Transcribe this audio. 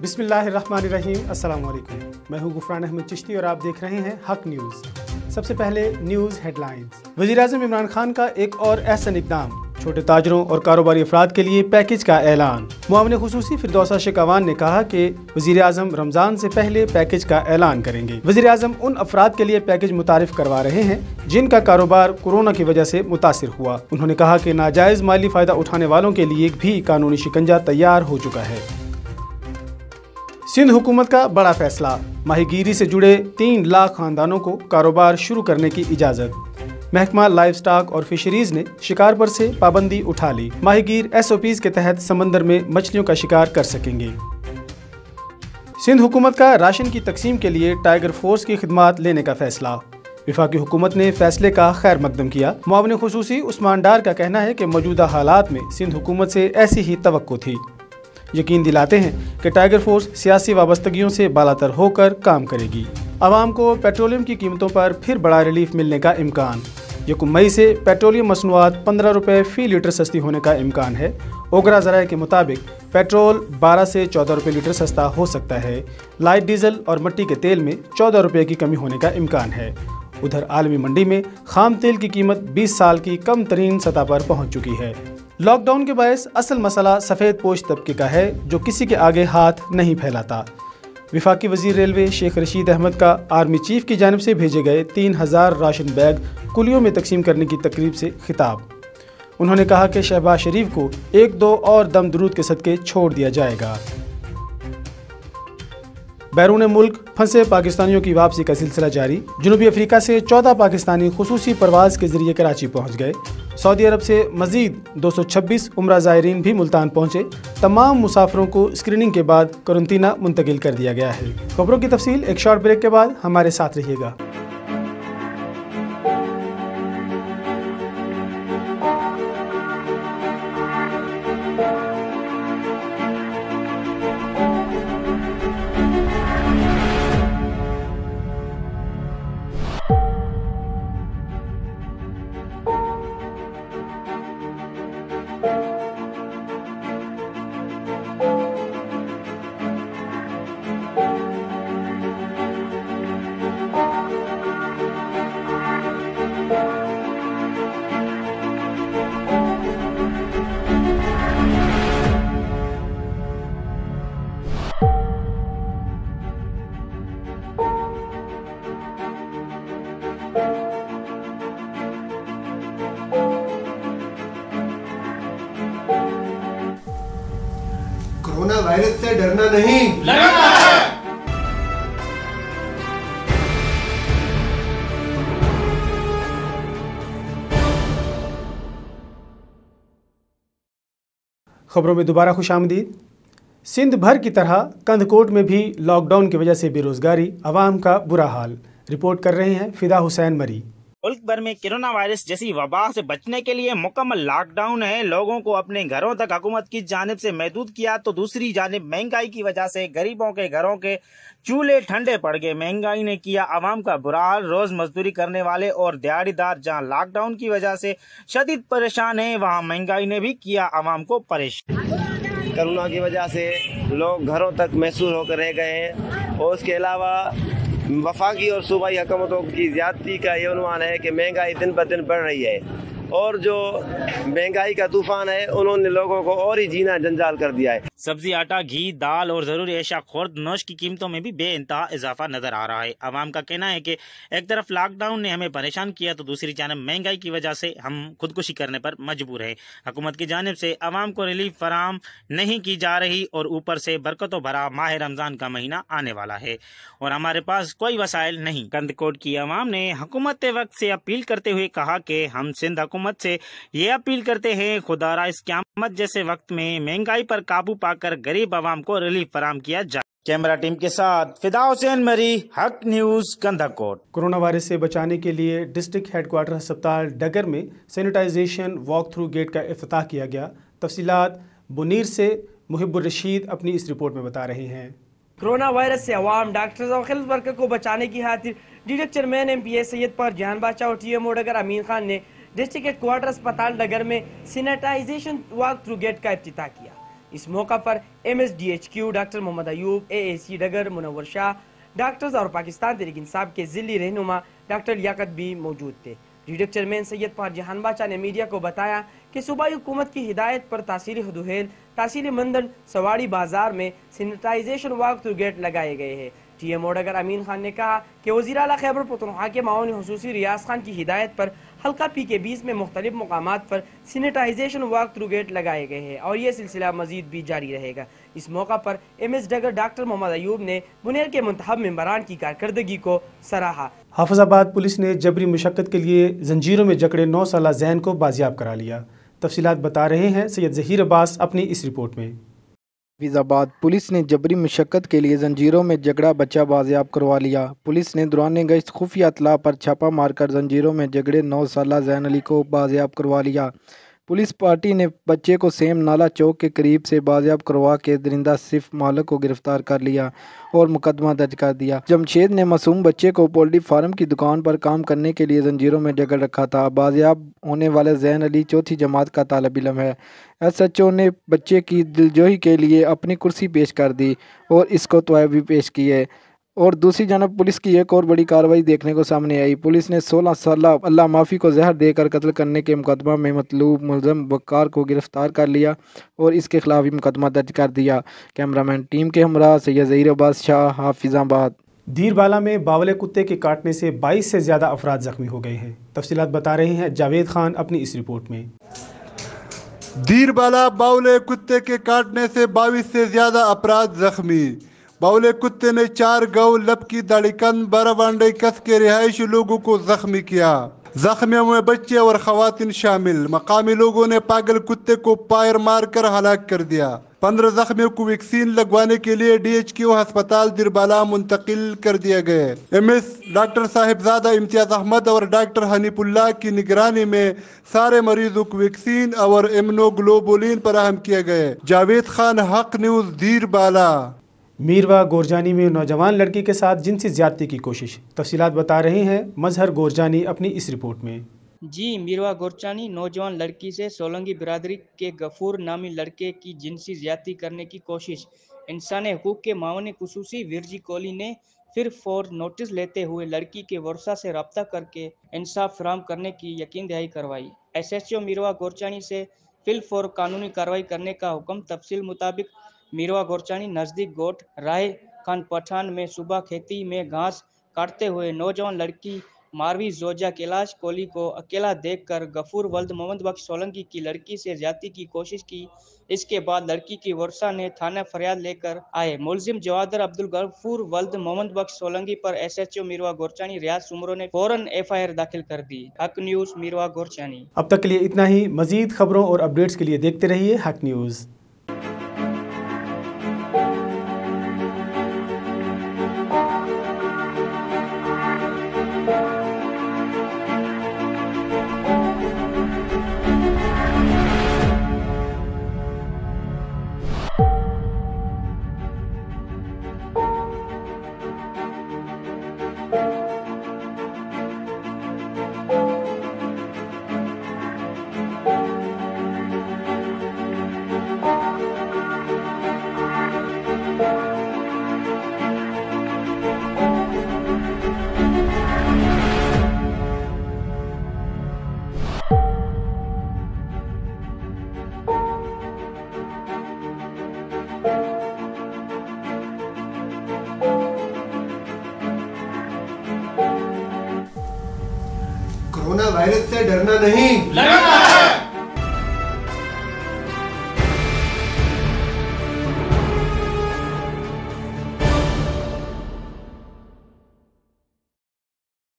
बिस्मिल्लाहिर्रहमानिर्रहीम, अस्सलाम वालेकुम। मैं हूं गुफरान अहमद चिश्ती और आप देख रहे हैं हक न्यूज़। सबसे पहले न्यूज़ हेडलाइंस। वज़ीर-ए-आज़म इमरान खान का एक और अहसन इक़दाम, छोटे ताजरों और कारोबारी अफराद के लिए पैकेज का ऐलान। मुआविन खुसूसी फिरदौसा शेखावान ने कहा कि वज़ीर-ए-आज़म रमज़ान से पहले पैकेज का ऐलान करेंगे। वज़ीर-ए-आज़म उन अफराद के लिए पैकेज मुतारिफ करवा रहे हैं जिनका कारोबार कोरोना की वजह से मुतासिर हुआ। उन्होंने कहा कि नाजायज़ माली फ़ायदा उठाने वालों के लिए भी कानूनी शिकंजा तैयार हो चुका है। सिंध हुकूमत का बड़ा फैसला, माहीगीरी से जुड़े 3 लाख खानदानों को कारोबार शुरू करने की इजाज़त। महकमा लाइव स्टॉक और फिशरीज ने शिकार पर से पाबंदी उठा ली। माहीगीर SOPs के तहत समंदर में मछलियों का शिकार कर सकेंगे। सिंध हुकूमत का राशन की तकसीम के लिए टाइगर फोर्स की खिदमात लेने का फैसला। वफाकी हुकूमत ने फैसले का खैर मकदम किया। मुआविन खुसूसी उस्मान डार का कहना है कि मौजूदा हालात में सिंध हुकूमत से ऐसी ही तवक्को थी। यकीन दिलाते हैं कि टाइगर फोर्स सियासी वाबस्तगियों से बालातर होकर काम करेगी। आवाम को पेट्रोलियम की कीमतों पर फिर बड़ा रिलीफ मिलने का इम्कान। 1 मई से पेट्रोलियम मसनूआत 15 रुपये फ़ी लीटर सस्ती होने का इम्कान है। ओगरा ज़राए के मुताबिक पेट्रोल 12 से 14 रुपये लीटर सस्ता हो सकता है। लाइट डीजल और मिट्टी के तेल में 14 रुपये की कमी होने का इम्कान है। उधर आलमी मंडी में खाम तेल की कीमत 20 साल की कम तरीन सतह पर पहुँच चुकी है। लॉकडाउन के बायस असल मसला सफ़ेद पोश तबके का है जो किसी के आगे हाथ नहीं फैलाता। वफाकी वज़ीर रेलवे शेख रशीद अहमद का आर्मी चीफ की जानिब से भेजे गए 3000 राशन बैग कुलियों में तकसीम करने की तकरीब से खिताब। उन्होंने कहा कि शहबाज शरीफ को 1-2 और दम दुरूद के सदके छोड़ दिया जाएगा। बैरून मुल्क फंसे पाकिस्तानियों की वापसी का सिलसिला जारी। जनूबी अफ्रीका से 14 पाकिस्तानी खुसूसी परवाज के जरिए कराची पहुंच गए। सऊदी अरब से मजीद 226 उम्रा ज़ायरीन भी मुल्तान पहुंचे। तमाम मुसाफिरों को स्क्रीनिंग के बाद क्वारंटीना मुंतकिल कर दिया गया है। खबरों की तफसील एक शॉर्ट ब्रेक के बाद, हमारे साथ रहिएगा। कोरोना वायरस से डरना नहीं, लड़ना है। खबरों में दोबारा खुशामदीद। सिंध भर की तरह कंधकोट में भी लॉकडाउन की वजह से बेरोजगारी, आवाम का बुरा हाल। रिपोर्ट कर रहे हैं फिदा हुसैन मरी। मुल्क भर में कोरोना वायरस जैसी वबा से बचने के लिए मुकम्मल लॉकडाउन है। लोगों को अपने घरों तक हुकूमत की जानिब से महदूद किया तो दूसरी जानिब महंगाई की वजह से गरीबों के घरों के चूल्हे ठंडे पड़ गए। महंगाई ने किया आवाम का बुरा हाल। रोज मजदूरी करने वाले और दिहाड़ीदार जहां लॉकडाउन की वजह से शदीद परेशान है, वहां महंगाई ने भी किया आवाम को परेशान। कोरोना की वजह से लोग घरों तक महसूस होकर रह गए हैं और उसके अलावा वफाकी और सूबाई हुकूमतों की ज्यादती का ये अनुमान है कि महंगाई दिन ब दिन बढ़ रही है और जो महंगाई का तूफान है उन्होंने लोगों को और ही जीना जंजाल कर दिया है। सब्जी, आटा, घी, दाल और जरूरी एशिया खुर्द नोश की कीमतों में भी बेइंतहा इजाफा नजर आ रहा है। आवाम का कहना है कि एक तरफ लॉकडाउन ने हमें परेशान किया तो दूसरी जानब महंगाई की वजह से हम खुदकुशी करने पर मजबूर है। हुकूमत की जानिब से आवाम को रिलीफ फराम नहीं की जा रही और ऊपर से बरकतों भरा माह रमजान का महीना आने वाला है और हमारे पास कोई वसाइल नहीं। कंदकोट की आवाम ने हुकूमत वक्त से अपील करते हुए कहा कि हम सिंध हुकूमत से ये अपील करते हैं, खुदारा इस क़यामत जैसे वक्त में महंगाई पर काबू पाकर गरीब आवाम को रिलीफ फराम किया जाए। कैमरा टीम के साथ फिदा हुसैन मरी, हक न्यूज, कंधाकोट। कोरोना वायरस से बचाने के लिए डिस्ट्रिक्ट हेडक्वार्टर अस्पताल डगर में सैनिटाइजेशन वॉक थ्रू गेट का इफ्तिताह किया गया। तफसीलात बुनीर से मुहिब्बुर रशीद अपनी इस रिपोर्ट में बता रहे हैं। कोरोना वायरस से अवाम, डॉक्टर्स और हेल्थ वर्कर को बचाने की खातिर डिस्ट्रिक्ट चेयरमैन MPA सैयद पर जहान बादशाह और TMO डगर अमीन खान ने डिस्ट्रिक्ट हेडक्वार्टर अस्पताल डगर में सैनिटाइजेशन वॉक थ्रू गेट का इफ्तिताह किया। इस मौका पर MSDHQ doctor Mohammad Ayub, AAC Dagar Munawwar Shah, doctors और पाकिस्तान तहरीक इंसाफ के जिली रहनुमा डॉक्टर लियाकत भी मौजूद थे। डिस्ट्रिक्ट चेयरमैन सैयद फहद जहान बाचा ने मीडिया को बताया कि सूबाई हुकूमत की हिदायत पर तहसील हुदुहेल, तहसील मंदन, सवाड़ी बाजार में सैनिटाइजेशन वॉक थ्रू गेट लगाए गए हैं। TMO डगर अमीन खान ने कहा कि वज़ीर आला खैबर पख्तूनख्वा के माओन हुसूसी रियाज खान की हिदायत पर हल्का PK-20 में मुख्तलिफ मकामात पर सैनिटाइजेशन वॉक थ्रू गेट लगाए गए हैं और ये सिलसिला मजीद भी जारी रहेगा। इस मौका पर MS डगर डॉक्टर मोहम्मद अयूब ने बुनेर के मुंतखब मेंबरान की कारकर्दगी को सराहा। हाफिजाबाद पुलिस ने जबरी मुशक्कत के लिए जंजीरों में जकड़े 9 साला जैन को बाजियाब करा लिया। तफसीलात बता रहे हैं सैयद ज़हीर अब्बास अपनी इस रिपोर्ट में। हाफिजाबाद पुलिस ने जबरी मुशक्कत के लिए जंजीरों में जकड़ा बच्चा बाजियाब करवा लिया। पुलिस ने दौरान गश्त खुफिया इत्तला पर छापा मारकर जंजीरों में जकड़े 9 साला जैन अली को बाजियाब करवा लिया। पुलिस पार्टी ने बच्चे को सेम नाला चौक के करीब से बाजियाब करवा के दरिंदा सिर्फ मालिक को गिरफ्तार कर लिया और मुकदमा दर्ज कर दिया। जमशेद ने मासूम बच्चे को पोल्ट्री फार्म की दुकान पर काम करने के लिए जंजीरों में जकड़ रखा था। बाजियाब होने वाले जैन अली 4th जमात का तालिब इल्म है। SHO ने बच्चे की दिलजोई के लिए अपनी कुर्सी पेश कर दी और इसको तोहफे भी पेश किए। और दूसरी जानब पुलिस की एक और बड़ी कार्रवाई देखने को सामने आई। पुलिस ने 16 साला अल्लाह माफ़ी को जहर देकर कत्ल करने के मुकदमा में मतलूब मुलज़म बक्कार को गिरफ्तार कर लिया और इसके खिलाफ भी मुकदमा दर्ज कर दिया। कैमरामैन टीम के हमरा सैयद ज़हीर अब्बास शाह, हाफिजाबाद। दीरबाला में बावले कुत्ते के काटने से 22 से ज़्यादा अफराद जख्मी हो गए हैं। तफसीलात बता रहे हैं जावेद खान अपनी इस रिपोर्ट में। दीरबाला बावले कुत्ते के काटने से 22 से ज्यादा अफराद जख्मी। बावले कुत्ते ने 4 गौ, लपकी, दाड़ीकंद, बाराबांडे कस के रिहायशी लोगों को जख्मी किया। जख्मियों में बच्चे और खवातीन शामिल। मकामी लोगों ने पागल कुत्ते को पायर मारकर हलाक कर दिया। 15 जख्मियों को वैक्सीन लगवाने के लिए DHQ अस्पताल दीरबाला मुंतकिल कर दिया गए। MS डॉक्टर साहिबजादा इम्तियाज अहमद और डॉक्टर हनीफुल्लाह की निगरानी में सारे मरीजों को वैक्सीन और इम्यूनोग्लोबुलिन फराहम किए गए। जावेद खान, हक न्यूज़, दीरबाला। मीरवा गोरजानी में नौजवान लड़की के साथ जिनसी ज्यादती की कोशिश। तफसीलात बता रहे हैं मजहर गोरजानी अपनी इस रिपोर्ट में। जी, मीरवा गोरचानी नौजवान लड़की से सोलंगी बिरादरी के गफूर नामी लड़के की जिनसी ज्यादती करने की कोशिश। इंसानी हकूक़ के मामले खुसूसी विरजी कोहली ने फिर फौर नोटिस लेते हुए लड़की के वर्षा से रब्ता करके इंसाफ फराहम करने की यकीन दहाई करवाई। SHO मीरवा गोरचानी से फिल फौर कानूनी कार्रवाई करने का हुक्म। तफसील मुताबिक मीरवा गोरचानी नज़दीक गोट राय खान पठान में सुबह खेती में घास काटते हुए नौजवान लड़की मारवी जोजा कैलाश कोहली को अकेला देखकर गफूर वल्द मोहम्मद बख्श सोलंकी की लड़की से ज्यादती की कोशिश की। इसके बाद लड़की की वर्षा ने थाना फरियाद लेकर आए। मुलजिम जवादर अब्दुल गफूर वल्द मोहम्मद बख्श सोलंकी पर SHO मीरवा गोरचानी रियाज सुमरो ने फौरन FIR दाखिल कर दी। हक न्यूज़, मीरवा गोरचानी। अब तक के लिए इतना ही। मजीद खबरों और अपडेट्स के लिए देखते रहिए हक न्यूज़। कोरोना वायरस से डरना नहीं, लड़ना है।